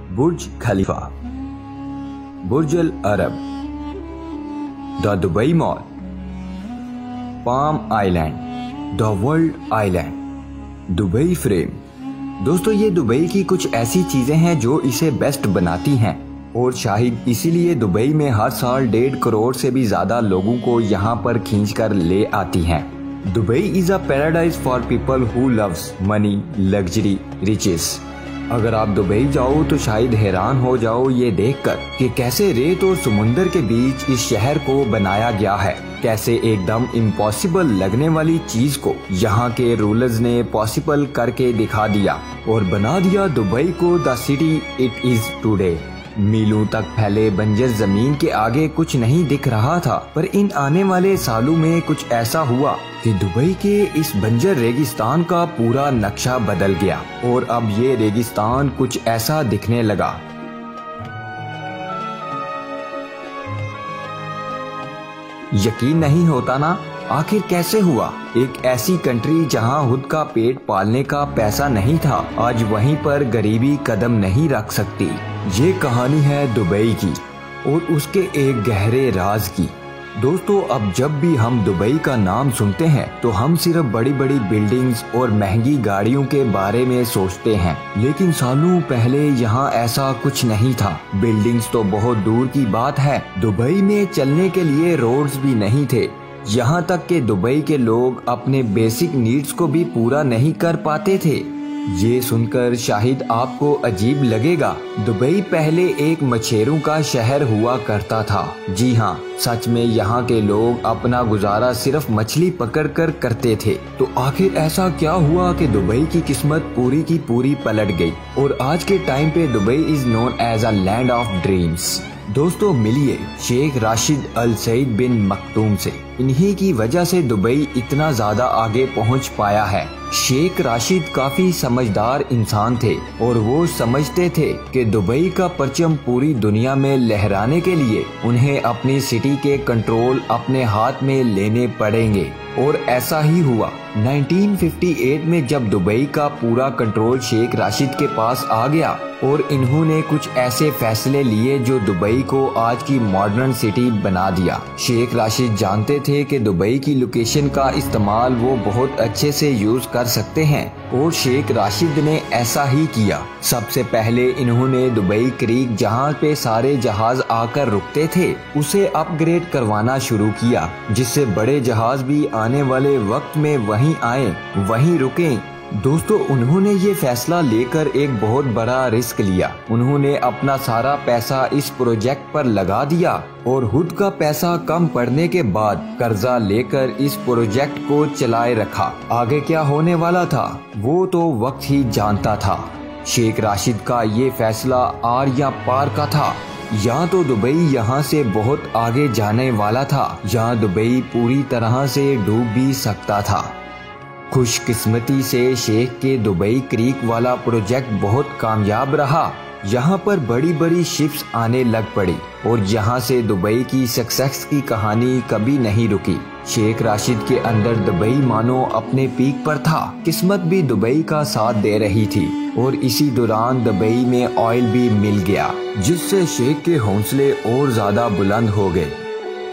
Burj Khalifa, Burj Al Arab, the Dubai Mall, Palm Island, the World Island, Dubai Frame. दोस्तों, ये Dubai की कुछ ऐसी चीजें हैं जो इसे बेस्ट बनाती हैं और शायद इसीलिए दुबई में हर साल 1.5 करोड़ से भी ज्यादा लोगों को यहाँ पर खींचकर ले आती हैं। Dubai is a paradise for people who loves money, luxury, riches. अगर आप दुबई जाओ तो शायद हैरान हो जाओ ये देखकर कि कैसे रेत और समुंदर के बीच इस शहर को बनाया गया है। कैसे एकदम इम्पॉसिबल लगने वाली चीज को यहाँ के रूलर्स ने पॉसिबल करके दिखा दिया और बना दिया दुबई को the city it is today. मीलों तक फैले बंजर जमीन के आगे कुछ नहीं दिख रहा था, पर इन आने वाले सालों में कुछ ऐसा हुआ कि दुबई के इस बंजर रेगिस्तान का पूरा नक्शा बदल गया और अब ये रेगिस्तान कुछ ऐसा दिखने लगा। यकीन नहीं होता ना, आखिर कैसे हुआ? एक ऐसी कंट्री जहां खुद का पेट पालने का पैसा नहीं था, आज वहीं पर गरीबी कदम नहीं रख सकती। ये कहानी है दुबई की और उसके एक गहरे राज की। दोस्तों, अब जब भी हम दुबई का नाम सुनते हैं तो हम सिर्फ बड़ी बड़ी बिल्डिंग्स और महंगी गाड़ियों के बारे में सोचते हैं, लेकिन सालों पहले यहाँ ऐसा कुछ नहीं था। बिल्डिंग्स तो बहुत दूर की बात है, दुबई में चलने के लिए रोड्स भी नहीं थे। यहाँ तक कि दुबई के लोग अपने बेसिक नीड्स को भी पूरा नहीं कर पाते थे। ये सुनकर शायद आपको अजीब लगेगा, दुबई पहले एक मछेरों का शहर हुआ करता था। जी हाँ, सच में यहाँ के लोग अपना गुजारा सिर्फ मछली पकड़कर करते थे। तो आखिर ऐसा क्या हुआ कि दुबई की किस्मत पूरी की पूरी पलट गई और आज के टाइम पे Dubai is known as a land of dreams. दोस्तों, मिलिए शेख राशिद अल सईद बिन मखदूम से। इन्हीं की वजह से दुबई इतना ज्यादा आगे पहुंच पाया है। शेख राशिद काफी समझदार इंसान थे और वो समझते थे कि दुबई का परचम पूरी दुनिया में लहराने के लिए उन्हें अपनी सिटी के कंट्रोल अपने हाथ में लेने पड़ेंगे और ऐसा ही हुआ। 1958 में जब दुबई का पूरा कंट्रोल शेख राशिद के पास आ गया और इन्होंने कुछ ऐसे फैसले लिए जो दुबई को आज की मॉडर्न सिटी बना दिया। शेख राशिद जानते थे कि दुबई की लोकेशन का इस्तेमाल वो बहुत अच्छे से यूज कर सकते हैं और शेख राशिद ने ऐसा ही किया। सबसे पहले इन्होंने दुबई क्रीक, जहां पे सारे जहाज आकर रुकते थे, उसे अपग्रेड करवाना शुरू किया, जिससे बड़े जहाज भी आने वाले वक्त में वहीं आए, वहीं रुके। दोस्तों, उन्होंने ये फैसला लेकर एक बहुत बड़ा रिस्क लिया। उन्होंने अपना सारा पैसा इस प्रोजेक्ट पर लगा दिया और खुद का पैसा कम पड़ने के बाद कर्जा लेकर इस प्रोजेक्ट को चलाए रखा। आगे क्या होने वाला था वो तो वक्त ही जानता था। शेख राशिद का ये फैसला आर या पार का था। यहाँ तो दुबई यहाँ से बहुत आगे जाने वाला था, यहाँ दुबई पूरी तरह से डूब भी सकता था। खुशकिस्मती से शेख के दुबई क्रीक वाला प्रोजेक्ट बहुत कामयाब रहा। यहाँ पर बड़ी बड़ी शिप्स आने लग पड़ी और यहाँ से दुबई की सक्सेस की कहानी कभी नहीं रुकी। शेख राशिद के अंदर दुबई मानो अपने पीक पर था। किस्मत भी दुबई का साथ दे रही थी और इसी दौरान दुबई में ऑयल भी मिल गया, जिससे शेख के हौसले और ज्यादा बुलंद हो गए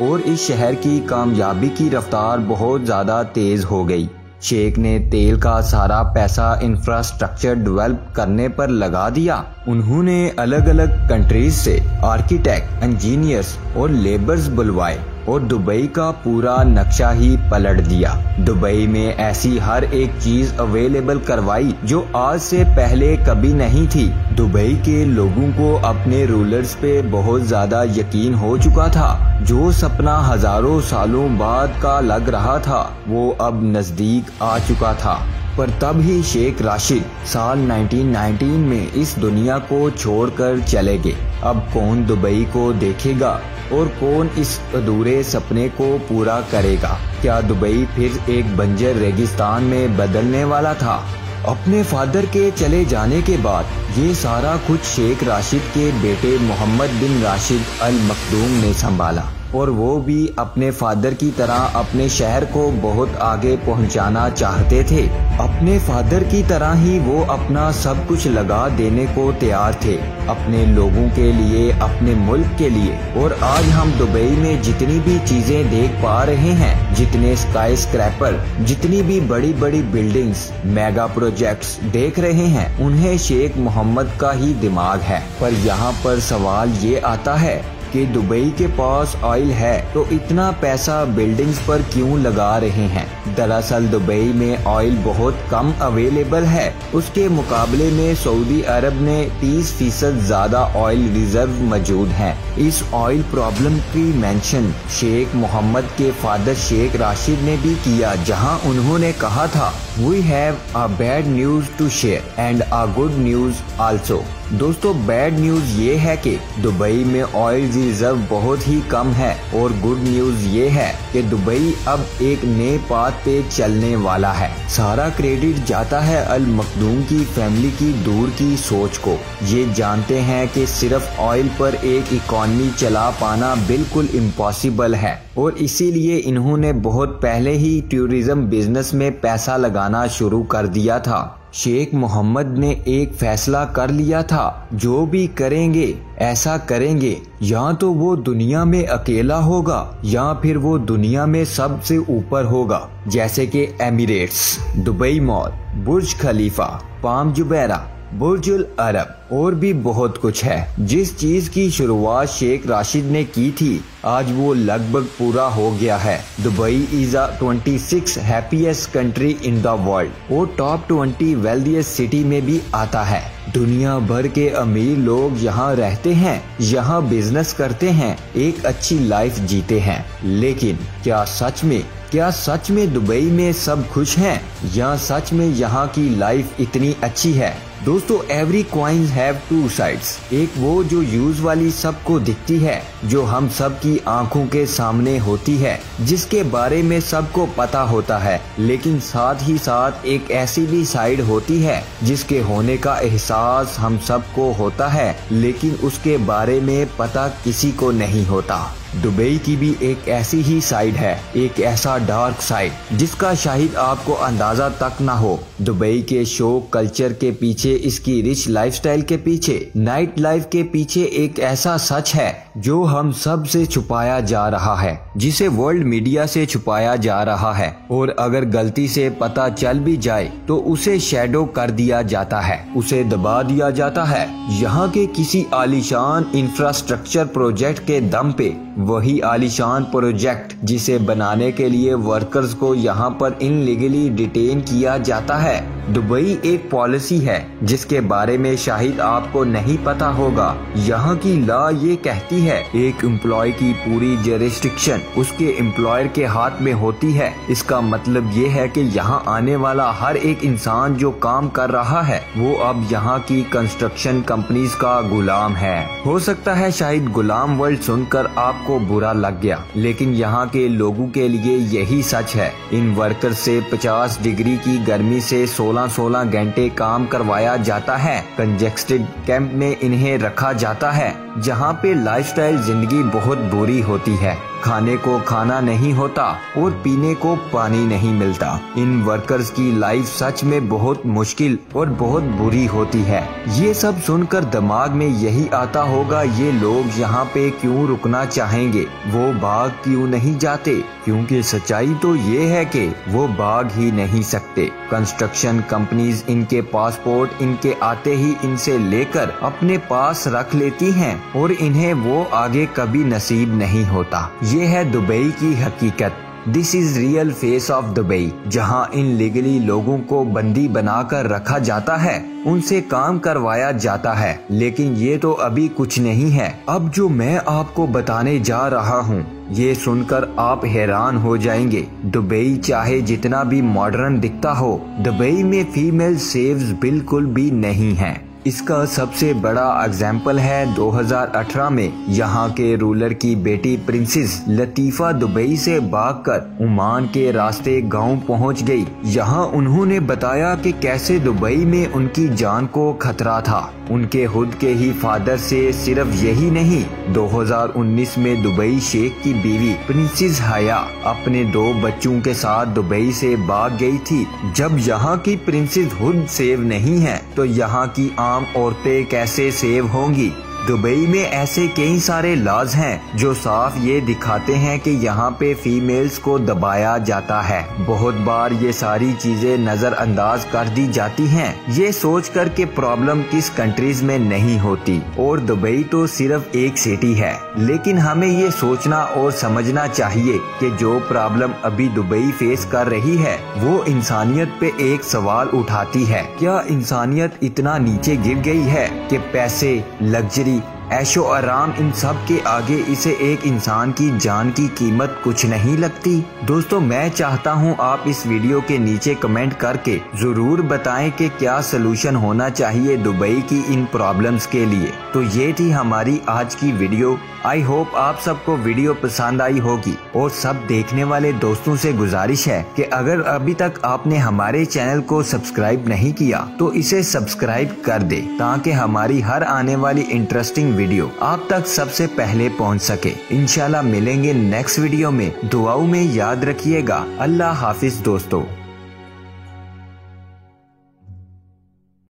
और इस शहर की कामयाबी की रफ्तार बहुत ज्यादा तेज हो गई। शेख ने तेल का सारा पैसा इंफ्रास्ट्रक्चर डेवलप करने पर लगा दिया। उन्होंने अलग अलग कंट्रीज से आर्किटेक्ट, इंजीनियर्स और लेबर्स बुलवाए और दुबई का पूरा नक्शा ही पलट दिया। दुबई में ऐसी हर एक चीज अवेलेबल करवाई जो आज से पहले कभी नहीं थी। दुबई के लोगों को अपने रूलर्स पे बहुत ज्यादा यकीन हो चुका था। जो सपना हजारों सालों बाद का लग रहा था वो अब नजदीक आ चुका था। पर तब ही शेख राशिद साल 1919 में इस दुनिया को छोड़कर चले गए। अब कौन दुबई को देखेगा और कौन इस अधूरे सपने को पूरा करेगा? क्या दुबई फिर एक बंजर रेगिस्तान में बदलने वाला था? अपने फादर के चले जाने के बाद ये सारा कुछ शेख राशिद के बेटे मोहम्मद बिन राशिद अल मखदूम ने संभाला। और वो भी अपने फादर की तरह अपने शहर को बहुत आगे पहुंचाना चाहते थे। अपने फादर की तरह ही वो अपना सब कुछ लगा देने को तैयार थे, अपने लोगों के लिए, अपने मुल्क के लिए। और आज हम दुबई में जितनी भी चीजें देख पा रहे हैं, जितने स्काई स्क्रैपर, जितनी भी बड़ी बड़ी बिल्डिंग्स, मेगा प्रोजेक्ट्स देख रहे हैं, उन्हें शेख मोहम्मद का ही दिमाग है। पर यहाँ पर सवाल ये आता है कि दुबई के पास ऑयल है तो इतना पैसा बिल्डिंग्स पर क्यों लगा रहे हैं। दरअसल दुबई में ऑयल बहुत कम अवेलेबल है। उसके मुकाबले में सऊदी अरब में 30% ज्यादा ऑयल रिजर्व मौजूद हैं। इस ऑयल प्रॉब्लम की मेंशन शेख मोहम्मद के फादर शेख राशिद ने भी किया, जहां उन्होंने कहा था, we have a bad news to share and a good news also. दोस्तों, बैड न्यूज ये है कि दुबई में ऑयल रिजर्व बहुत ही कम है, और गुड न्यूज ये है कि दुबई अब एक नए पाथ पे चलने वाला है। सारा क्रेडिट जाता है अल मखदूम की फैमिली की दूर की सोच को। ये जानते हैं कि सिर्फ ऑयल पर एक इकॉनमी चला पाना बिल्कुल इम्पॉसिबल है, और इसीलिए इन्होंने बहुत पहले ही टूरिज्म बिजनेस में पैसा लगाना शुरू कर दिया था। शेख मोहम्मद ने एक फैसला कर लिया था, जो भी करेंगे ऐसा करेंगे, या तो वो दुनिया में अकेला होगा या फिर वो दुनिया में सबसे ऊपर होगा। जैसे कि एमिरेट्स, दुबई मॉल, बुर्ज खलीफा, पाम जुबैरा, बुर्जुल अरब और भी बहुत कुछ है। जिस चीज की शुरुआत शेख राशिद ने की थी, आज वो लगभग पूरा हो गया है। Dubai is a 26 happiest country in the world और टॉप 20 वेल्दीएस्ट सिटी में भी आता है। दुनिया भर के अमीर लोग यहाँ रहते हैं, यहाँ बिजनेस करते हैं, एक अच्छी लाइफ जीते हैं। लेकिन क्या सच में दुबई में सब खुश हैं, या सच में यहाँ की लाइफ इतनी अच्छी है? दोस्तों, every coin have two sides. एक वो जो यूज वाली सबको दिखती है, जो हम सब की आंखों के सामने होती है, जिसके बारे में सबको पता होता है, लेकिन साथ ही साथ एक ऐसी भी साइड होती है जिसके होने का एहसास हम सबको होता है, लेकिन उसके बारे में पता किसी को नहीं होता। दुबई की भी एक ऐसी ही साइड है, एक ऐसा डार्क साइड जिसका शायद आपको अंदाजा तक ना हो। दुबई के शो कल्चर के पीछे, इसकी रिच लाइफस्टाइल के पीछे, नाइट लाइफ के पीछे एक ऐसा सच है जो हम सब से छुपाया जा रहा है, जिसे वर्ल्ड मीडिया से छुपाया जा रहा है, और अगर गलती से पता चल भी जाए तो उसे शैडो कर दिया जाता है, उसे दबा दिया जाता है। यहाँ के किसी आलीशान इंफ्रास्ट्रक्चर प्रोजेक्ट के दम पे, वही आलीशान प्रोजेक्ट जिसे बनाने के लिए वर्कर्स को यहाँ पर इनलीगली डिटेन किया जाता है। दुबई एक पॉलिसी है जिसके बारे में शायद आपको नहीं पता होगा। यहाँ की लॉ ये कहती है, एक एम्प्लॉय की पूरी जरिस्डिक्शन उसके एम्प्लॉयर के हाथ में होती है। इसका मतलब ये है कि यहाँ आने वाला हर एक इंसान जो काम कर रहा है, वो अब यहाँ की कंस्ट्रक्शन कंपनीज का गुलाम है। हो सकता है शायद गुलाम वर्ड सुनकर आपको बुरा लग गया, लेकिन यहाँ के लोगों के लिए यही सच है। इन वर्कर से 50 डिग्री की गर्मी से 16 घंटे काम करवाया जाता है। कंजेस्टेड कैंप में इन्हें रखा जाता है, जहाँ पे लाइफस्टाइल जिंदगी बहुत बुरी होती है। खाने को खाना नहीं होता और पीने को पानी नहीं मिलता। इन वर्कर्स की लाइफ सच में बहुत मुश्किल और बहुत बुरी होती है। ये सब सुनकर दिमाग में यही आता होगा, ये लोग यहाँ पे क्यों रुकना चाहेंगे, वो भाग क्यों नहीं जाते? क्योंकि सच्चाई तो ये है कि वो भाग ही नहीं सकते। कंस्ट्रक्शन कंपनीज इनके पासपोर्ट इनके आते ही इनसे लेकर अपने पास रख लेती हैं और इन्हें वो आगे कभी नसीब नहीं होता। ये है दुबई की हकीकत। This is real face of Dubai, जहाँ इन लीगली लोगों को बंदी बनाकर रखा जाता है, उनसे काम करवाया जाता है। लेकिन ये तो अभी कुछ नहीं है। अब जो मैं आपको बताने जा रहा हूँ, ये सुनकर आप हैरान हो जाएंगे। दुबई चाहे जितना भी मॉडर्न दिखता हो, दुबई में फीमेल सेव्स बिल्कुल भी नहीं है। इसका सबसे बड़ा एग्जाम्पल है 2018 में यहाँ के रूलर की बेटी प्रिंसेस लतीफा दुबई से भागकर ओमान के रास्ते गांव पहुंच गई। यहाँ उन्होंने बताया कि कैसे दुबई में उनकी जान को खतरा था। उनके खुद के ही फादर से सिर्फ यही नहीं, 2019 में दुबई शेख की बीवी प्रिंसेस हया अपने 2 बच्चों के साथ दुबई से भाग गई थी। जब यहाँ की प्रिंसेस खुद सेव नहीं है तो यहाँ की आम औरतें कैसे सेव होंगी। दुबई में ऐसे कई सारे लॉज हैं जो साफ ये दिखाते हैं कि यहाँ पे फीमेल्स को दबाया जाता है। बहुत बार ये सारी चीजें नजरअंदाज कर दी जाती हैं, ये सोच कर के प्रॉब्लम किस कंट्रीज में नहीं होती और दुबई तो सिर्फ एक सिटी है। लेकिन हमें ये सोचना और समझना चाहिए कि जो प्रॉब्लम अभी दुबई फेस कर रही है वो इंसानियत पे एक सवाल उठाती है। क्या इंसानियत इतना नीचे गिर गई है कि पैसे, लग्जरी, ऐशो आराम इन सब के आगे इसे एक इंसान की जान की कीमत कुछ नहीं लगती। दोस्तों, मैं चाहता हूं आप इस वीडियो के नीचे कमेंट करके जरूर बताएं कि क्या सलूशन होना चाहिए दुबई की इन प्रॉब्लम्स के लिए। तो ये थी हमारी आज की वीडियो। आई होप आप सबको वीडियो पसंद आई होगी और सब देखने वाले दोस्तों से गुजारिश है कि अगर अभी तक आपने हमारे चैनल को सब्सक्राइब नहीं किया तो इसे सब्सक्राइब कर दे ताकि हमारी हर आने वाली इंटरेस्टिंग वीडियो आप तक सबसे पहले पहुंच सके। इंशाल्लाह मिलेंगे नेक्स्ट वीडियो में। दुआओं में याद रखिएगा। अल्लाह हाफिज दोस्तों।